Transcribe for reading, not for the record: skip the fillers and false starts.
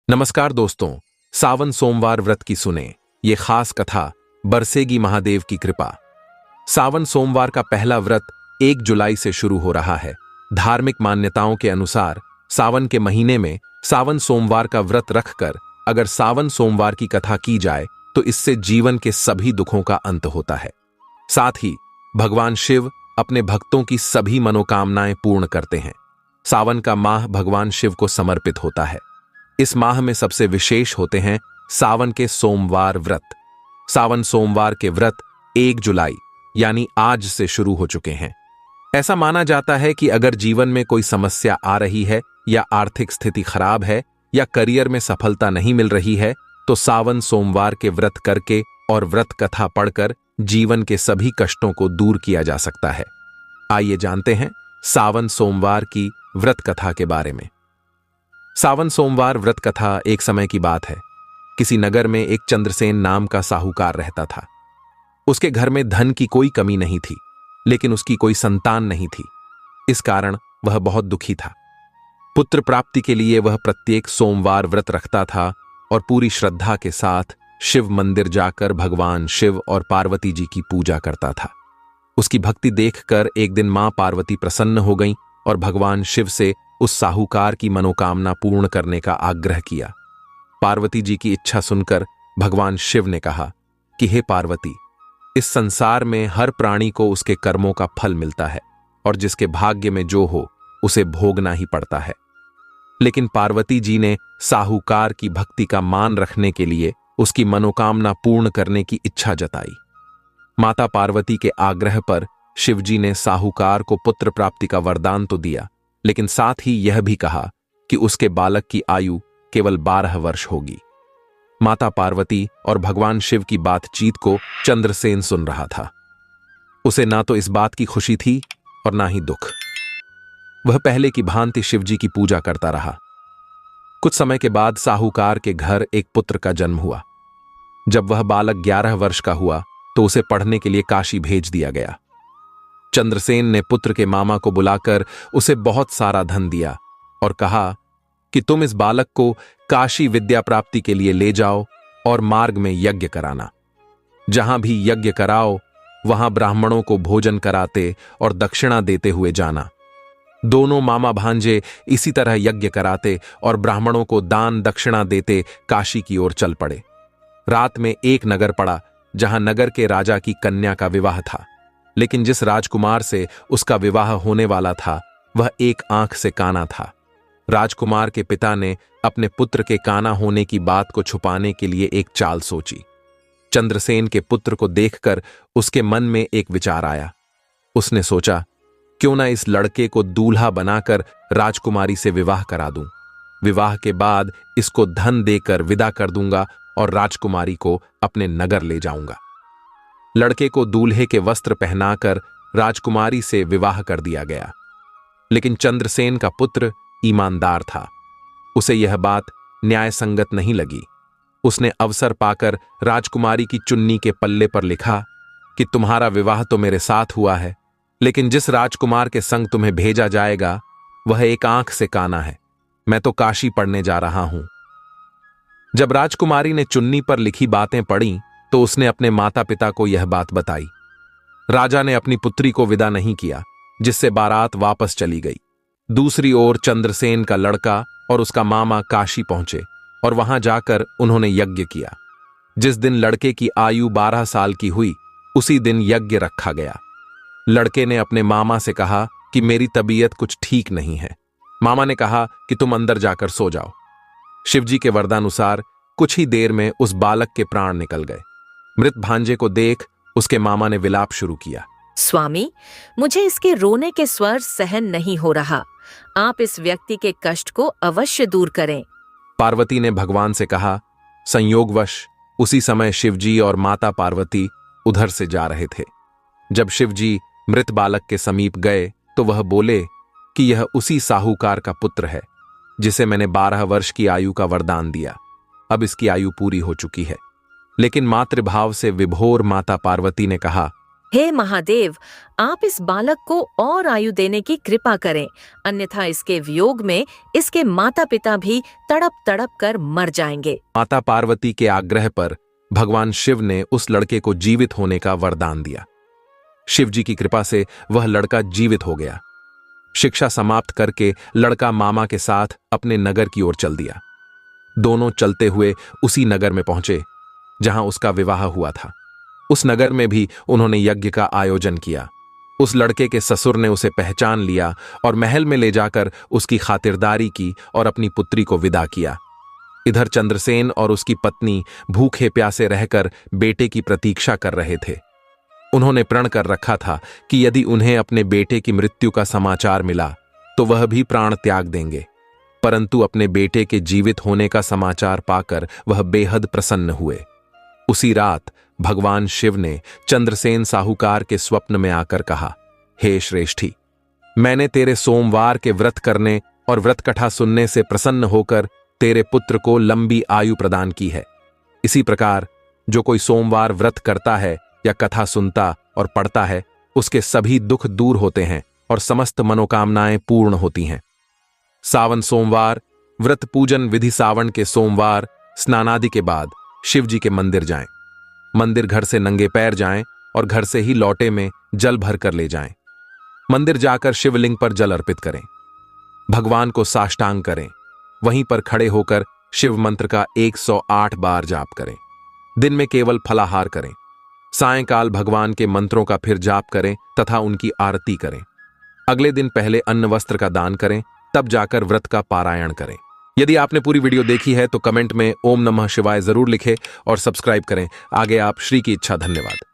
नमस्कार दोस्तों, सावन सोमवार व्रत की सुने ये खास कथा बरसेगी महादेव की कृपा। सावन सोमवार का पहला व्रत 1 जुलाई से शुरू हो रहा है। धार्मिक मान्यताओं के अनुसार सावन के महीने में सावन सोमवार का व्रत रखकर अगर सावन सोमवार की कथा की जाए तो इससे जीवन के सभी दुखों का अंत होता है। साथ ही भगवान शिव अपने भक्तों की सभी मनोकामनाएं पूर्ण करते हैं। सावन का माह भगवान शिव को समर्पित होता है। इस माह में सबसे विशेष होते हैं सावन के सोमवार व्रत। सावन सोमवार के व्रत 1 जुलाई यानी आज से शुरू हो चुके हैं। ऐसा माना जाता है कि अगर जीवन में कोई समस्या आ रही है या आर्थिक स्थिति खराब है या करियर में सफलता नहीं मिल रही है तो सावन सोमवार के व्रत करके और व्रत कथा पढ़कर जीवन के सभी कष्टों को दूर किया जा सकता है। आइए जानते हैं सावन सोमवार की व्रत कथा के बारे में। सावन सोमवार व्रत कथा एक समय की बात है। किसी नगर में एक चंद्रसेन नाम का साहूकार रहता था। उसके घर में धन की कोई कमी नहीं थी, लेकिन उसकी कोई संतान नहीं थी। इस कारण वह बहुत दुखी था। पुत्र प्राप्ति के लिए वह प्रत्येक सोमवार व्रत रखता था और पूरी श्रद्धा के साथ शिव मंदिर जाकर भगवान शिव और पार्वती जी की पूजा करता था। उसकी भक्ति देखकर एक दिन मां पार्वती प्रसन्न हो गईं और भगवान शिव से उस साहूकार की मनोकामना पूर्ण करने का आग्रह किया। पार्वती जी की इच्छा सुनकर भगवान शिव ने कहा कि हे पार्वती, इस संसार में हर प्राणी को उसके कर्मों का फल मिलता है और जिसके भाग्य में जो हो उसे भोगना ही पड़ता है। लेकिन पार्वती जी ने साहूकार की भक्ति का मान रखने के लिए उसकी मनोकामना पूर्ण करने की इच्छा जताई। माता पार्वती के आग्रह पर शिवजी ने साहूकार को पुत्र प्राप्ति का वरदान तो दिया, लेकिन साथ ही यह भी कहा कि उसके बालक की आयु केवल 12 वर्ष होगी। माता पार्वती और भगवान शिव की बातचीत को चंद्रसेन सुन रहा था। उसे ना तो इस बात की खुशी थी और ना ही दुख। वह पहले की भांति शिवजी की पूजा करता रहा। कुछ समय के बाद साहूकार के घर एक पुत्र का जन्म हुआ। जब वह बालक 11 वर्ष का हुआ तो उसे पढ़ने के लिए काशी भेज दिया गया। चंद्रसेन ने पुत्र के मामा को बुलाकर उसे बहुत सारा धन दिया और कहा कि तुम इस बालक को काशी विद्या प्राप्ति के लिए ले जाओ और मार्ग में यज्ञ कराना। जहां भी यज्ञ कराओ वहां ब्राह्मणों को भोजन कराते और दक्षिणा देते हुए जाना। दोनों मामा भांजे इसी तरह यज्ञ कराते और ब्राह्मणों को दान दक्षिणा देते काशी की ओर चल पड़े। रात में एक नगर पड़ा जहां नगर के राजा की कन्या का विवाह था, लेकिन जिस राजकुमार से उसका विवाह होने वाला था वह एक आंख से काना था। राजकुमार के पिता ने अपने पुत्र के काना होने की बात को छुपाने के लिए एक चाल सोची। चंद्रसेन के पुत्र को देखकर उसके मन में एक विचार आया। उसने सोचा, क्यों ना इस लड़के को दूल्हा बनाकर राजकुमारी से विवाह करा दूं। विवाह के बाद इसको धन देकर विदा कर दूंगा और राजकुमारी को अपने नगर ले जाऊंगा। लड़के को दूल्हे के वस्त्र पहनाकर राजकुमारी से विवाह कर दिया गया। लेकिन चंद्रसेन का पुत्र ईमानदार था। उसे यह बात न्याय संगत नहीं लगी। उसने अवसर पाकर राजकुमारी की चुन्नी के पल्ले पर लिखा कि तुम्हारा विवाह तो मेरे साथ हुआ है, लेकिन जिस राजकुमार के संग तुम्हें भेजा जाएगा वह एक आंख से काना है। मैं तो काशी पढ़ने जा रहा हूं। जब राजकुमारी ने चुन्नी पर लिखी बातें पढ़ी तो उसने अपने माता पिता को यह बात बताई। राजा ने अपनी पुत्री को विदा नहीं किया, जिससे बारात वापस चली गई। दूसरी ओर चंद्रसेन का लड़का और उसका मामा काशी पहुंचे और वहां जाकर उन्होंने यज्ञ किया। जिस दिन लड़के की आयु 12 साल की हुई उसी दिन यज्ञ रखा गया। लड़के ने अपने मामा से कहा कि मेरी तबीयत कुछ ठीक नहीं है। मामा ने कहा कि तुम अंदर जाकर सो जाओ। शिवजी के वरदानुसार कुछ ही देर में उस बालक के प्राण निकल गए। मृत भांजे को देख उसके मामा ने विलाप शुरू किया। स्वामी, मुझे इसके रोने के स्वर सहन नहीं हो रहा। आप इस व्यक्ति के कष्ट को अवश्य दूर करें। पार्वती ने भगवान से कहा। संयोगवश उसी समय शिवजी और माता पार्वती उधर से जा रहे थे। जब शिवजी मृत बालक के समीप गए तो वह बोले कि यह उसी साहूकार का पुत्र है जिसे मैंने 12 वर्ष की आयु का वरदान दिया। अब इसकी आयु पूरी हो चुकी है। लेकिन मातृभाव से विभोर माता पार्वती ने कहा हे महादेव, आप इस बालक को और आयु देने की कृपा करें, अन्यथा इसके वियोग में इसके माता पिता भी तड़प तड़प कर मर जाएंगे। माता पार्वती के आग्रह पर भगवान शिव ने उस लड़के को जीवित होने का वरदान दिया। शिव जी की कृपा से वह लड़का जीवित हो गया। शिक्षा समाप्त करके लड़का मामा के साथ अपने नगर की ओर चल दिया। दोनों चलते हुए उसी नगर में पहुंचे जहां उसका विवाह हुआ था। उस नगर में भी उन्होंने यज्ञ का आयोजन किया। उस लड़के के ससुर ने उसे पहचान लिया और महल में ले जाकर उसकी खातिरदारी की और अपनी पुत्री को विदा किया। इधर चंद्रसेन और उसकी पत्नी भूखे प्यासे रहकर बेटे की प्रतीक्षा कर रहे थे। उन्होंने प्रण कर रखा था कि यदि उन्हें अपने बेटे की मृत्यु का समाचार मिला तो वह भी प्राण त्याग देंगे, परंतु अपने बेटे के जीवित होने का समाचार पाकर वह बेहद प्रसन्न हुए। उसी रात भगवान शिव ने चंद्रसेन साहूकार के स्वप्न में आकर कहा, हे श्रेष्ठी, मैंने तेरे सोमवार के व्रत करने और व्रत कथा सुनने से प्रसन्न होकर तेरे पुत्र को लंबी आयु प्रदान की है। इसी प्रकार जो कोई सोमवार व्रत करता है या कथा सुनता और पढ़ता है, उसके सभी दुख दूर होते हैं और समस्त मनोकामनाएं पूर्ण होती हैं। सावन सोमवार व्रत पूजन विधि। सावन के सोमवार स्नानादि के बाद शिव जी के मंदिर जाएं। मंदिर घर से नंगे पैर जाएं और घर से ही लौटे में जल भर कर ले जाएं। मंदिर जाकर शिवलिंग पर जल अर्पित करें। भगवान को साष्टांग करें। वहीं पर खड़े होकर शिव मंत्र का 108 बार जाप करें। दिन में केवल फलाहार करें। सायंकाल भगवान के मंत्रों का फिर जाप करें तथा उनकी आरती करें। अगले दिन पहले अन्न वस्त्र का दान करें, तब जाकर व्रत का पारायण करें। यदि आपने पूरी वीडियो देखी है तो कमेंट में ओम नमः शिवाय जरूर लिखें और सब्सक्राइब करें। आगे आप श्री की इच्छा। धन्यवाद।